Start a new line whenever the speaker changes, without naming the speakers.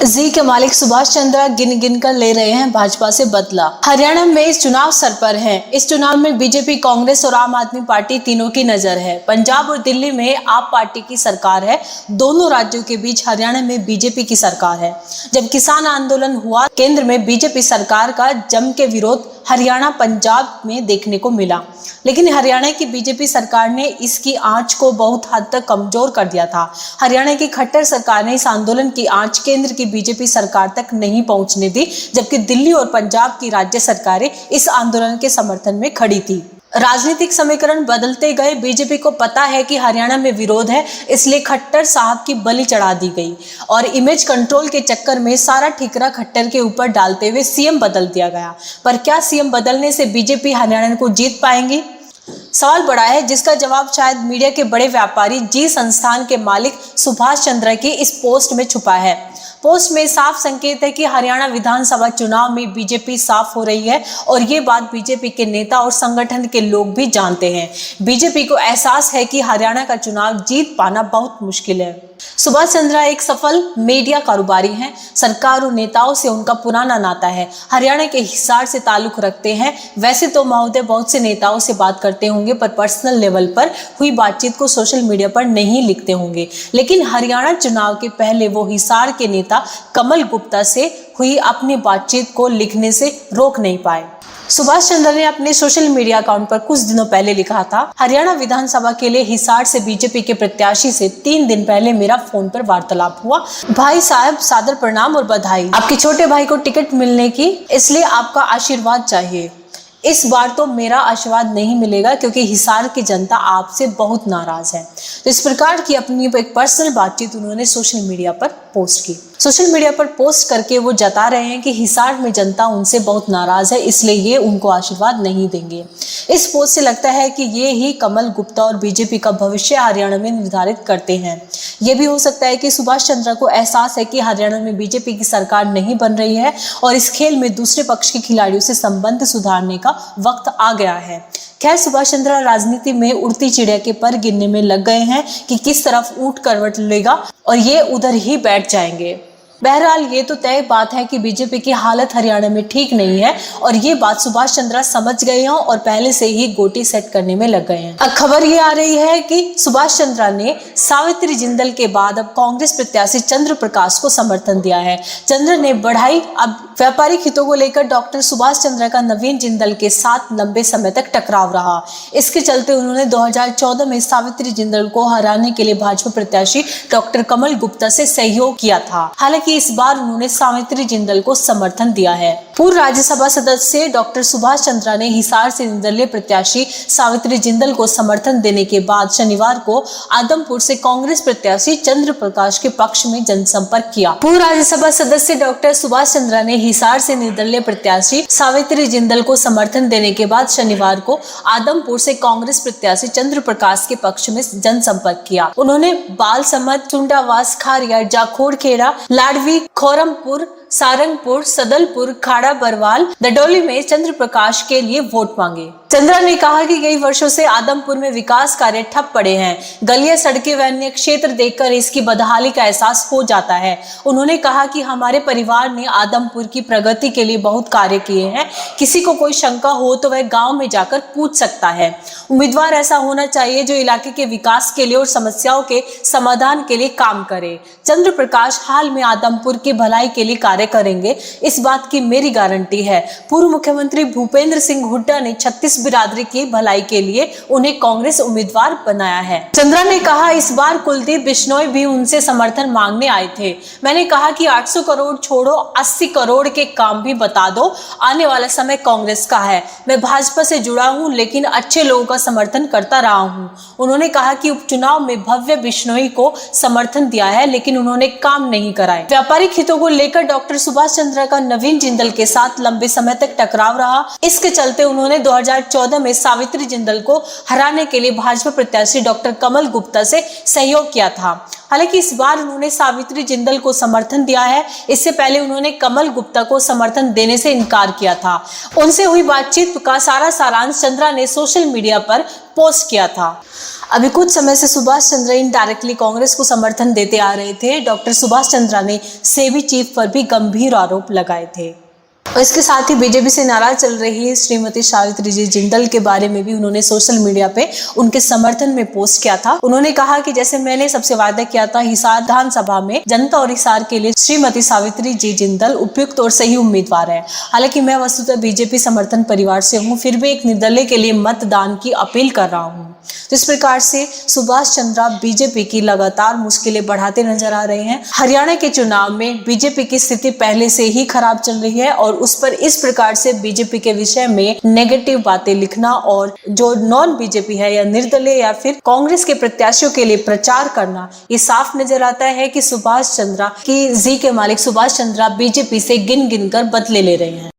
जी के मालिक सुभाष चंद्र गिन गिन कर ले रहे हैं भाजपा से बदला। हरियाणा में इस चुनाव सर पर है। इस चुनाव में बीजेपी, कांग्रेस और आम आदमी पार्टी तीनों की नजर है। पंजाब और दिल्ली में आप पार्टी की सरकार है। दोनों राज्यों के बीच हरियाणा में बीजेपी की सरकार है। जब किसान आंदोलन हुआ, केंद्र में बीजेपी सरकार का जम के विरोध हरियाणा, पंजाब में देखने को मिला, लेकिन हरियाणा की बीजेपी सरकार ने इसकी आंच को बहुत हद तक कमजोर कर दिया था। हरियाणा की खट्टर सरकार ने इस आंदोलन की आंच केंद्र की बीजेपी सरकार तक नहीं पहुंचने दी, जबकि दिल्ली और पंजाब की राज्य सरकारें इस आंदोलन के समर्थन में खड़ी थी। राजनीतिक समीकरण बदलते गए। बीजेपी को पता है कि हरियाणा में विरोध है, इसलिए खट्टर साहब की बलि चढ़ा दी गई और इमेज कंट्रोल के चक्कर में सारा ठिकरा खट्टर के ऊपर डालते हुए सीएम बदल दिया गया। पर क्या सीएम बदलने से बीजेपी हरियाणा को जीत पाएंगी? सवाल बड़ा है, जिसका जवाब शायद मीडिया के बड़े व्यापारी जी संस्थान के मालिक सुभाष चंद्र की इस पोस्ट में छुपा है। पोस्ट में साफ संकेत है कि हरियाणा विधानसभा चुनाव में बीजेपी साफ हो रही है और ये बात बीजेपी के नेता और संगठन के लोग भी जानते हैं। बीजेपी को एहसास है कि हरियाणा का चुनाव जीत पाना बहुत मुश्किल है। सुभाष चंद्र एक सफल मीडिया कारोबारी हैं। सरकार और नेताओं से उनका पुराना नाता है। हरियाणा के हिसार से ताल्लुक रखते हैं। वैसे तो महोदय बहुत से नेताओं से बात करते होंगे, पर पर्सनल लेवल पर हुई बातचीत को सोशल मीडिया पर नहीं लिखते होंगे। लेकिन हरियाणा चुनाव के पहले वो हिसार के नेता कमल गुप्ता से हुई अपनी बातचीत को लिखने से रोक नहीं पाए। सुभाष चंद्र ने अपने सोशल मीडिया अकाउंट पर कुछ दिनों पहले लिखा था, हरियाणा विधानसभा के लिए हिसार से बीजेपी के प्रत्याशी से 3 दिन पहले मेरा फोन पर वार्तालाप हुआ। भाई साहब, सादर प्रणाम और बधाई। आपके छोटे भाई को टिकट मिलने की, इसलिए आपका आशीर्वाद चाहिए। इस बार तो मेरा आशीर्वाद नहीं मिलेगा क्योंकि हिसार की जनता आपसे बहुत नाराज है। तो इस प्रकार की अपनी एक पर्सनल बातचीत उन्होंने सोशल मीडिया पर पोस्ट की। सोशल मीडिया पर पोस्ट करके वो जता रहे हैं कि हिसार में जनता उनसे बहुत नाराज है, इसलिए ये उनको आशीर्वाद नहीं देंगे। इस पोस्ट से लगता है कि ये ही कमल गुप्ता और बीजेपी का भविष्य हरियाणा में निर्धारित करते हैं। ये भी हो सकता है कि सुभाष चंद्र को एहसास है कि हरियाणा में बीजेपी की सरकार नहीं बन रही है और इस खेल में दूसरे पक्ष के खिलाड़ियों से संबंध सुधारने का वक्त आ गया है। खैर, सुभाष चंद्र राजनीति में उड़ती चिड़िया के पर गिनने में लग गए हैं कि किस तरफ ऊंट करवट लेगा और ये उधर ही बैठ जाएंगे। बहरहाल, ये तो तय बात है कि बीजेपी की हालत हरियाणा में ठीक नहीं है और ये बात सुभाष चंद्र समझ गए हैं और पहले से ही गोटी सेट करने में लग गए हैं। अब खबर ये आ रही है कि सुभाष चंद्र ने सावित्री जिंदल के बाद अब कांग्रेस प्रत्याशी चंद्र प्रकाश को समर्थन दिया है। चंद्र ने बढ़ाई। अब व्यापारिक हितों को लेकर डॉक्टर सुभाष चंद्र का नवीन जिंदल के साथ लंबे समय तक टकराव रहा। इसके चलते उन्होंने 2014 में सावित्री जिंदल को हराने के लिए भाजपा प्रत्याशी डॉक्टर कमल गुप्ता से सहयोग किया था। हालांकि इस बार उन्होंने सावित्री जिंदल को समर्थन दिया है। पूर्व राज्यसभा सदस्य डॉक्टर सुभाष चंद्र ने हिसार से निर्दलीय प्रत्याशी सावित्री जिंदल को समर्थन देने के बाद शनिवार को आदमपुर से कांग्रेस प्रत्याशी चंद्र प्रकाश के पक्ष में जनसंपर्क किया। पूर्व राज्यसभा सदस्य डॉक्टर सुभाष चंद्र ने हिसार से निर्दलीय प्रत्याशी सावित्री जिंदल को समर्थन देने के बाद शनिवार को आदमपुर से कांग्रेस प्रत्याशी चंद्र प्रकाश के पक्ष में जनसंपर्क किया। उन्होंने बालसमंद, चुंडावास, खारिया, जाखोड़ खेड़ा, लाडवी, खोरमपुर, सारंगपुर, सदलपुर, खाड़ा बरवाल, दडोली में चंद्र प्रकाश के लिए वोट मांगे। चंद्रा ने कहा कि कई वर्षों से आदमपुर में विकास कार्य ठप पड़े हैं। गलियां, सड़कें व अन्य क्षेत्र देखकर इसकी बदहाली का एहसास हो जाता है। उन्होंने कहा कि हमारे परिवार ने आदमपुर की प्रगति के लिए बहुत कार्य किए हैं। किसी को कोई शंका हो तो वह गांव में जाकर पूछ सकता है। उम्मीदवार ऐसा होना चाहिए जो इलाके के विकास के लिए और समस्याओं के समाधान के लिए काम करे। चंद्र प्रकाश हाल में आदमपुर की भलाई के लिए कार्य करेंगे, इस बात की मेरी गारंटी है। पूर्व मुख्यमंत्री भूपेंद्र सिंह हुड्डा ने 36 बिरादरी की भलाई के लिए उन्हें कांग्रेस उम्मीदवार बनाया है। चंद्रा ने कहा, इस बार कुलदीप बिश्नोई भी उनसे समर्थन मांगने आए थे। मैंने कहा कि 800 करोड़ छोड़ो, 80 करोड़ के काम भी बता दो। आने वाला समय कांग्रेस का है। मैं भाजपा से जुड़ा हूं, लेकिन अच्छे लोगों का समर्थन करता रहा हूं। उन्होंने कहा कि उपचुनाव में भव्य बिश्नोई को समर्थन दिया है, लेकिन उन्होंने काम नहीं कराए। व्यापारिक हितों को लेकर डॉक्टर सुभाष चंद्र का नवीन जिंदल के साथ लंबे समय तक टकराव रहा। इसके चलते उन्होंने 2014 में सावित्री जिंदल को हराने के लिए भाजपा प्रत्याशी डॉक्टर कमल गुप्ता से सहयोग किया था। हालांकि इस बार उन्होंने सावित्री जिंदल को समर्थन दिया है। इससे पहले उन्होंने कमल गुप्ता को समर्थन देने से इनकार किया था। उनसे हुई बातचीत का सारा सारांश चंद्रा ने सोशल मीडिया पर पोस्ट किया था। अभी कुछ समय से सुभाष चंद्र इनडायरेक्टली कांग्रेस को समर्थन देते आ रहे थे। डॉक्टर सुभाष चंद्रा ने सेबी चीफ पर भी गंभीर आरोप लगाए थे। और इसके साथ ही बीजेपी से नाराज चल रही श्रीमती सावित्री जी जिंदल के बारे में भी उन्होंने सोशल मीडिया पे उनके समर्थन में पोस्ट किया था। उन्होंने कहा कि जैसे मैंने सबसे वादा किया था हिसार विधानसभा में जनता और हिसार के लिए श्रीमती सावित्री जी जिंदल उपयुक्त और सही उम्मीदवार है। हालांकि मैं वस्तुतः बीजेपी समर्थन परिवार से हूँ, फिर भी एक निर्दलीय के लिए मतदान की अपील कर रहा हूँ। तो इस प्रकार से सुभाष चंद्रा बीजेपी की लगातार मुश्किलें बढ़ाते नजर आ रहे हैं। हरियाणा के चुनाव में बीजेपी की स्थिति पहले से ही खराब चल रही है और उस पर इस प्रकार से बीजेपी के विषय में नेगेटिव बातें लिखना और जो नॉन बीजेपी है या निर्दलीय या फिर कांग्रेस के प्रत्याशियों के लिए प्रचार करना, ये साफ नजर आता है कि सुभाष चंद्रा की जी के मालिक सुभाष चंद्रा बीजेपी से गिन गिन कर बदले ले रहे हैं।